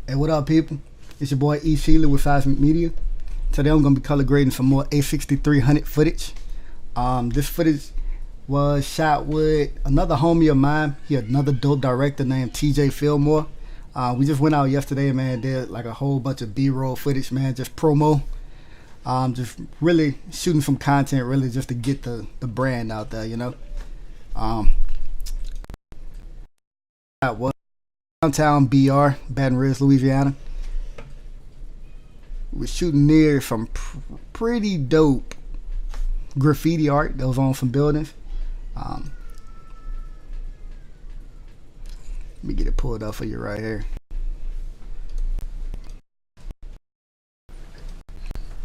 Hey, what up, people? It's your boy E. Sheila with Sizmic Media. Today I'm going to be color grading some more A6300 footage. This footage was shot with another homie of mine. He had another dope director named TJ Filmore. We just went out yesterday, man, did like a whole bunch of B-roll footage, man, just promo. Just really shooting some content, really just to get the brand out there, you know. That was downtown BR, Baton Rouge, Louisiana. We're shooting near some pretty dope graffiti art that was on some buildings. Let me get it pulled up for you right here.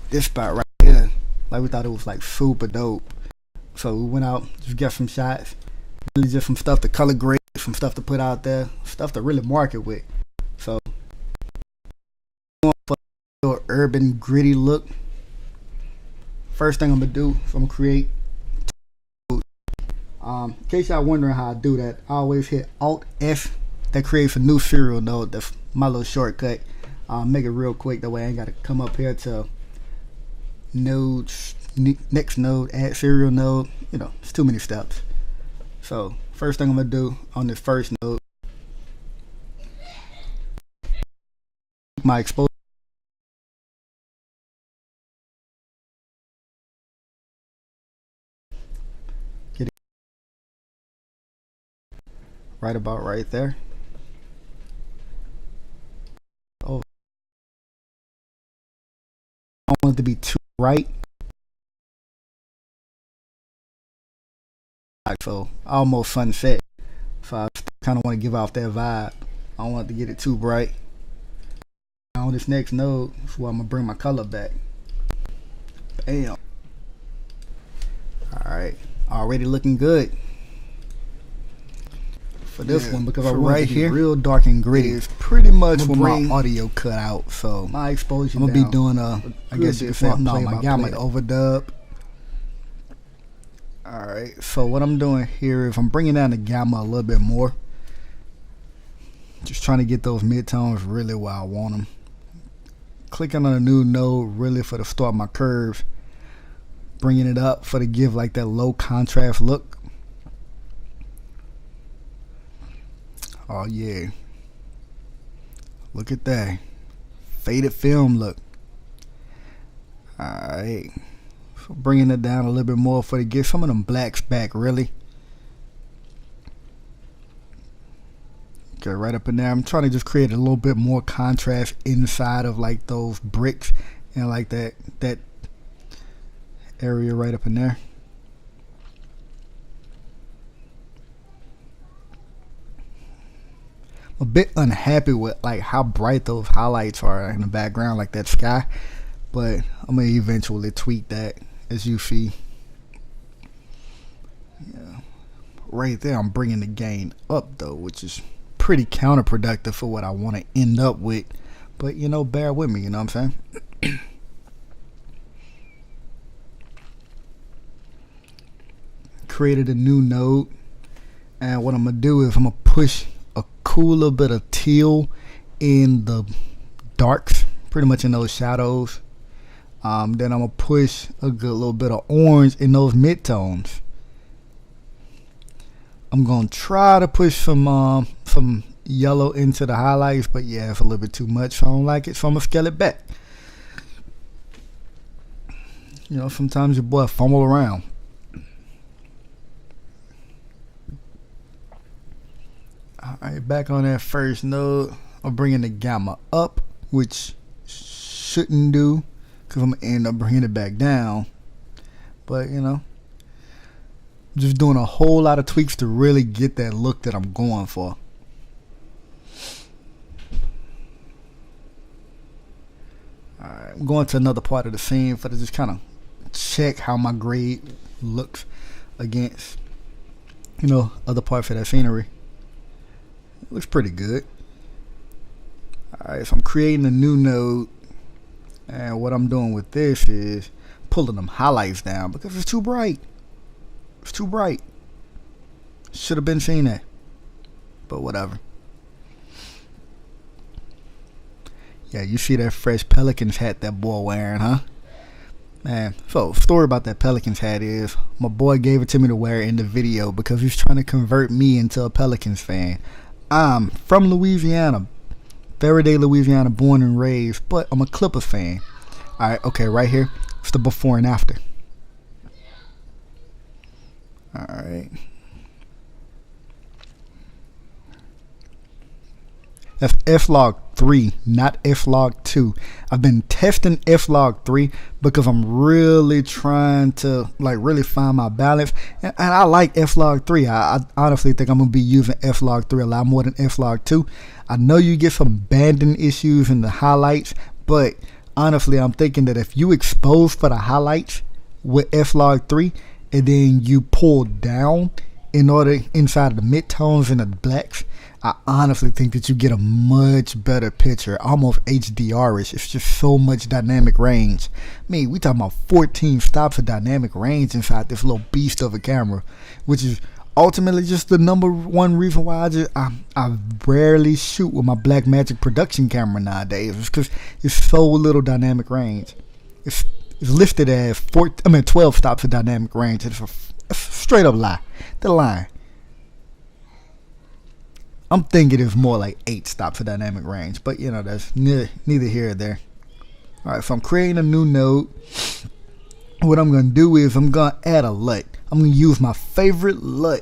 This spot right here, like we thought it was like super dope. So we went out, just got some shots. Really just some stuff to color grade, some stuff to put out there, stuff to really market with. So for a urban gritty look, first thing I'm gonna do is I'm gonna create in case y'all wondering how I do that, I always hit Alt F. That creates a new serial node. That's my little shortcut. Make it real quick, that way I ain't gotta come up here to nodes, next node, add serial node. You know, it's too many steps. So first thing I'm gonna do on this first node, my exposure. Get it right about right there. Oh, I don't want it to be too bright. So almost sunset, so I kind of want to give off that vibe. I don't want to get it too bright. Now on this next node is where I'm gonna bring my color back. Bam. Alright, already looking good for this one, because I want right here real dark and gritty. It's pretty much with my audio cut out, so my exposure I'm gonna be doing I guess you could say my gamma overdub. Alright, so what I'm doing here is I'm bringing down the gamma a little bit more. Just trying to get those midtones really where I want them. Clicking on a new node really for the start of my curves. Bringing it up for to give like that low contrast look. Oh yeah. Look at that. Faded film look. Alright. So bringing it down a little bit more for to get some of them blacks back, really. Okay, right up in there. I'm trying to just create a little bit more contrast inside of like those bricks and like that area right up in there. I'm a bit unhappy with like how bright those highlights are in the background, like that sky, but I'm gonna eventually tweak that. As you see, yeah, right there I'm bringing the gain up though, which is pretty counterproductive for what I want to end up with, but you know, bear with me, you know what I'm saying. Created a new node, and what I'm gonna do is I'm gonna push a cooler bit of teal in the darks, pretty much in those shadows. Then I'm gonna push a good little bit of orange in those midtones. I'm gonna try to push some yellow into the highlights, but yeah, it's a little bit too much. So I don't like it, so I'm gonna scale it back. You know, sometimes your boy fumble around. Alright, back on that first node, I'm bringing the gamma up, which shouldn't do, because I'm going to end up bringing it back down. But, you know, just doing a whole lot of tweaks to really get that look that I'm going for. Alright, I'm going to another part of the scene for to just kind of check how my grade looks against, you know, other parts of that scenery. It looks pretty good. Alright, so I'm creating a new node. And what I'm doing with this is pulling them highlights down because it's too bright. It's too bright. Should have been seeing that. But whatever. Yeah, you see that fresh Pelicans hat that boy wearing, huh? Man, so story about that Pelicans hat is my boy gave it to me to wear in the video because he's trying to convert me into a Pelicans fan. I'm from Louisiana, Faraday, Louisiana, born and raised, but I'm a Clippers fan. Alright, okay, right here, it's the before and after. Alright. That's SLOG3, not SLOG2. I've been testing SLOG3 because I'm really trying to really find my balance. And I like SLOG3. I honestly think I'm going to be using SLOG3 a lot more than SLOG2. I know you get some banding issues in the highlights, but honestly, I'm thinking that if you expose for the highlights with SLOG3 and then you pull down inside of the midtones and the blacks, I honestly think that you get a much better picture, almost HDR-ish. It's just so much dynamic range. I mean, we talking about 14 stops of dynamic range inside this little beast of a camera, which is ultimately just the number one reason why I rarely shoot with my Blackmagic production camera nowadays. It's because it's so little dynamic range. It's listed as 12 stops of dynamic range. It's a straight up lie. The line. I'm thinking it's more like 8 stops of dynamic range, but that's neither here or there. Alright, so I'm creating a new node. What I'm going to do is I'm going to add a LUT. I'm going to use my favorite LUT,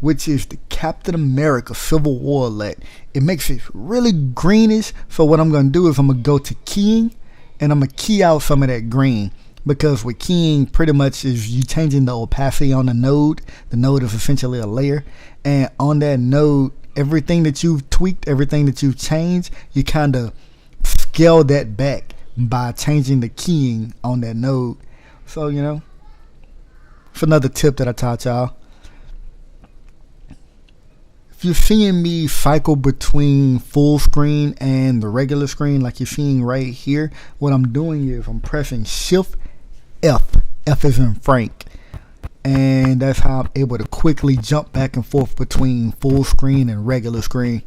which is the Captain America Civil War LUT. It makes it really greenish, so what I'm going to do is I'm going to go to keying, and I'm going to key out some of that green. Because with keying, pretty much is you changing the opacity on the node. The node is essentially a layer, and on that node, everything that you've tweaked, everything that you've changed, you kind of scale that back by changing the keying on that node. So, it's another tip that I taught y'all. If you're seeing me cycle between full screen and the regular screen like you're seeing right here, what I'm doing is I'm pressing Shift F. F is in Frank. And that's how I'm able to quickly jump back and forth between full screen and regular screen.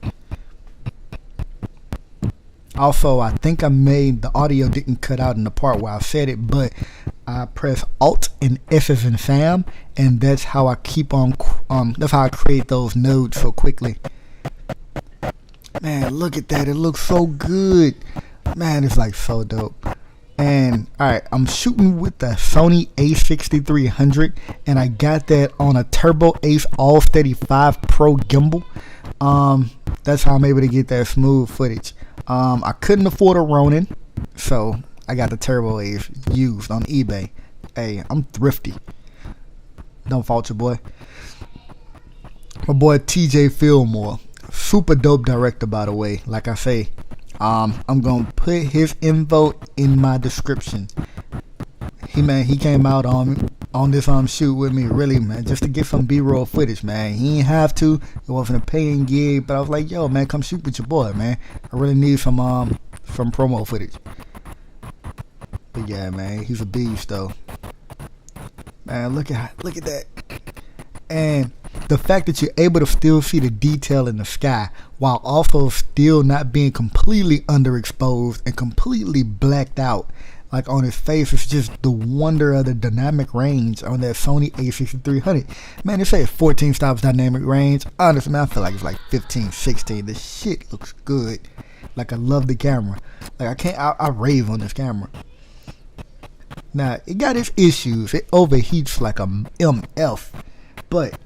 Also, I think the audio didn't cut out in the part where I said it, but I press Alt and F as in Sam, and that's how I keep on, that's how I create those nodes so quickly. Man, look at that. It looks so good. Man, it's so dope. And alright, I'm shooting with the Sony A6300, and I got that on a Turbo Ace All Steady 5 Pro gimbal. That's how I'm able to get that smooth footage. I couldn't afford a Ronin, so I got the Turbo Ace used on eBay. Hey, I'm thrifty. Don't fault your boy. My boy TJ Filmore, super dope director, by the way. Like I say, I'm gonna put his info in my description. He came out on this shoot with me, really, man, just to get some B-roll footage, man. He didn't have to. It wasn't a paying gig, but I was like, yo, man, come shoot with your boy, man. I really need some promo footage. But yeah, man, he's a beast though. Man, look at that. And the fact that you're able to still see the detail in the sky while also still not being completely underexposed and completely blacked out, like on his face, is just the wonder of the dynamic range on that Sony A6300. Man, they say it's 14 stops dynamic range. Honestly, man, I feel like it's 15, 16. The shit looks good. I love the camera. I rave on this camera. Now, it got its issues. It overheats like a MF. But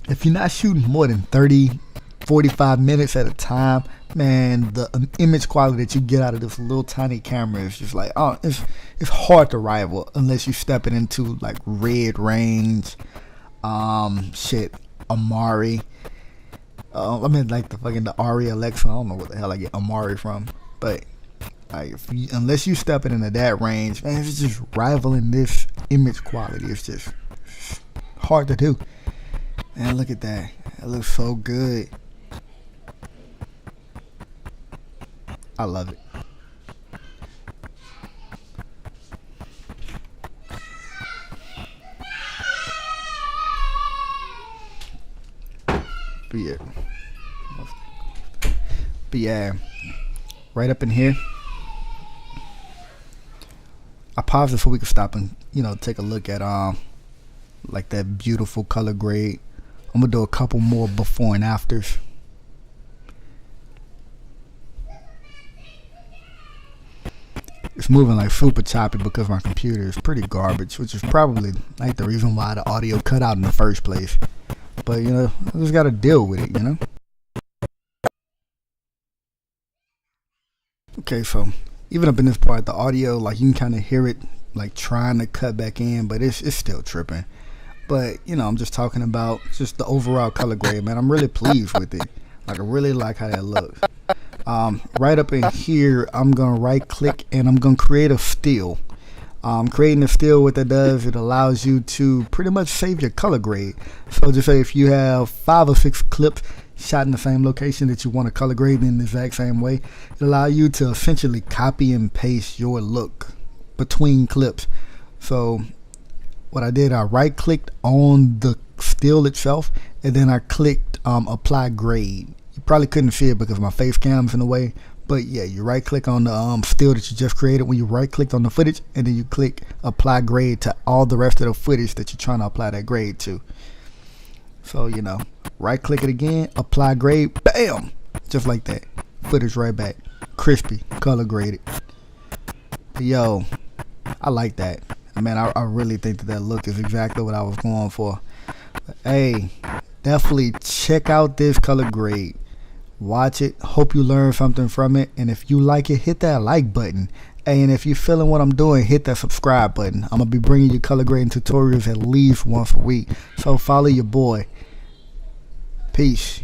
if you're not shooting more than 30, 45 minutes at a time, man, the image quality that you get out of this little tiny camera is just it's hard to rival unless you step it into Red Range, Amari. The Ari Alexa. I don't know what the hell I get Amari from, but unless you step it into that range, man, it's just rivaling this image quality. It's just hard to do. Man, look at that. It looks so good. I love it. But yeah. right up in here. I paused it so we could stop and, you know, take a look at like that beautiful color grade. I'm gonna do a couple more before and afters. It's moving like super choppy because my computer is pretty garbage, which is probably like the reason why the audio cut out in the first place. But you know, I just gotta deal with it, you know. Okay, so even up in this part, the audio, like you can kind of hear it like trying to cut back in, but it's still tripping. But you know, I'm just talking about just the overall color grade, man. I'm really pleased with it. Like I really like how that looks. Right up in here, I'm gonna right click and I'm gonna create a still. Creating a still, what that does, it allows you to pretty much save your color grade. So just say if you have 5 or 6 clips shot in the same location that you want to color grade in the exact same way, it allows you to essentially copy and paste your look between clips. So what I did, I right clicked on the still itself and then I clicked apply grade. You probably couldn't see it because my face cam's in the way, but yeah, you right click on the still that you just created when you right clicked on the footage, and then you click apply grade to all the rest of the footage that you're trying to apply that grade to. So you know, right click it again, apply grade, bam, just like that, footage right back, crispy, color graded. Yo, I like that. I mean, I really think that look is exactly what I was going for. But, hey, definitely check out this color grade. Watch it. Hope you learn something from it. And if you like it, hit that like button. And if you're feeling what I'm doing, hit that subscribe button. I'm going to be bringing you color grading tutorials at least once a week. So follow your boy. Peace.